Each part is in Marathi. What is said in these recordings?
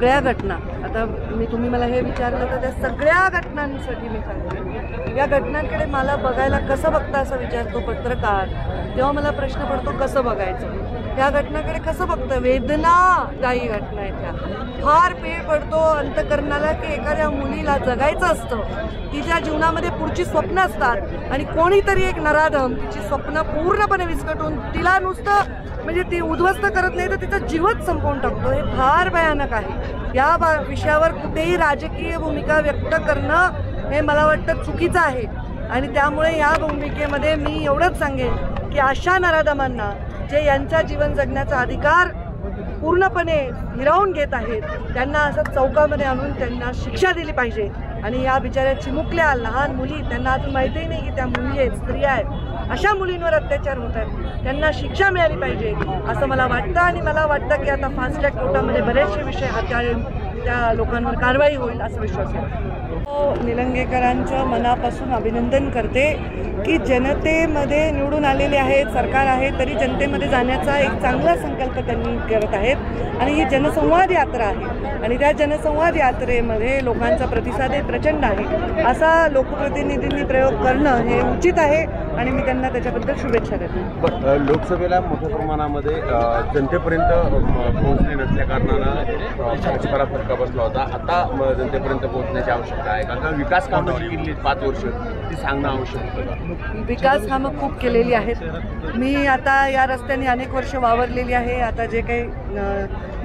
सगळ्या घटना, आता तुम्ही मला हे विचारलं तर त्या सगळ्या घटनांसाठी मी सांगते, या घटनांकडे मला बघायला कसं बघता असं विचारतो पत्रकार, तेव्हा मला प्रश्न पडतो कसं बघायचं. त्या घटनाकडे कसं बघतं, वेदनादायी घटना आहेत त्या, फार पीळ पडतो अंतकरणाला की एखाद्या मुलीला जगायचं असतं, तिच्या जीवनामध्ये पुढची स्वप्न असतात आणि कोणीतरी एक नराधम तिची स्वप्न पूर्णपणे विस्कटून तिला नुसतं म्हणजे ती उद्ध्वस्त करत नाही तर तिचा जीवच संपवून टाकतो. हे फार भयानक आहे. या विषयावर कुठेही राजकीय भूमिका व्यक्त करणं हे मला वाटतं चुकीचं आहे आणि त्यामुळे या भूमिकेमध्ये मी एवढंच सांगेन की अशा नराधमांना जे यांचा जीवन जगण्याचा अधिकार पूर्णपणे हिरावून घेत आहेत त्यांना असं चौकामध्ये आणून त्यांना शिक्षा दिली पाहिजे. आणि या बिचाऱ्या चिमुकल्या लहान मुली, त्यांना अजून माहितीही नाही की त्या मुली आहेत, स्त्रिया आहेत, अशा मुलींवर अत्याचार होत आहेत, त्यांना शिक्षा मिळाली पाहिजे असं मला वाटतं. आणि मला वाटतं की आता फास्ट ट्रॅक कोर्टामध्ये बरेचसे विषय हाताळून त्या लोकांवर कारवाई होईल असा विश्वास आहे. निलंगेकरांचं मनापासून अभिनंदन करते की जनतेमध्ये निवडून आलेले आहेत, सरकार आहे, तरी जनतेमध्ये जाण्याचा एक चांगला संकल्प त्यांनी करत आहेत आणि ही जनसंवाद यात्रा आहे आणि त्या जनसंवाद यात्रेमध्ये लोकांचा प्रतिसाद प्रचंड आहे. असा लोकप्रतिनिधींनी प्रयोग करणं हे उचित आहे आणि मी त्यांना त्याच्याबद्दल शुभेच्छा देते. लोकसभेला मोठ्या प्रमाणामध्ये जनतेपर्यंत पोहोचणे नसल्या कारणानं भाजपाला फटका बसला होता. आता जनतेपर्यंत पोहोचण्याची आवश्यकता आहे का? विकास कामं जी केली 5 वर्ष ती सांगणं आवश्यक होतं. विकास कामं खूप केलेली आहेत. मी आता या रस्त्याने अनेक वर्ष वावरलेली आहे. आता जे काही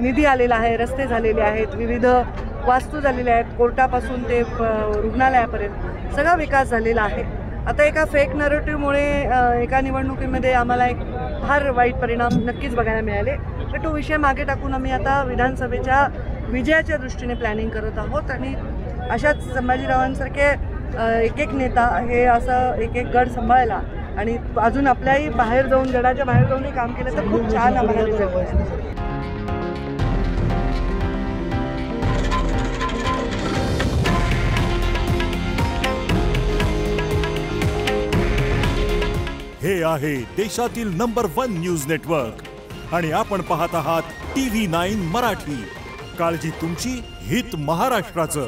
निधी आलेला आहे, रस्ते झालेले आहेत, विविध वास्तू झालेल्या आहेत, कोर्टापासून ते रुग्णालयापर्यंत सगळा विकास झालेला आहे. आता एका फेक नरेटिव्हमुळे एका निवडणुकीमध्ये आम्हाला एक फार वाईट परिणाम नक्कीच बघायला मिळाले. तर तो विषय मागे टाकून आम्ही आता विधानसभेच्या विजयाच्या दृष्टीने प्लॅनिंग करत आहोत आणि अशाच संभाजीरावांसारखे एक एक नेता हे असं एक एक गड सांभाळला आणि अजून आपल्याही बाहेर जाऊन गडाच्या बाहेर जाऊनही काम केलं तर खूप छान आम्हाला दिसतं. हे आहे देशातील नंबर 1 न्यूज नेटवर्क आणि आपण पाहत आहात TV9 मराठी. काळजी तुमची, हित महाराष्ट्राचं.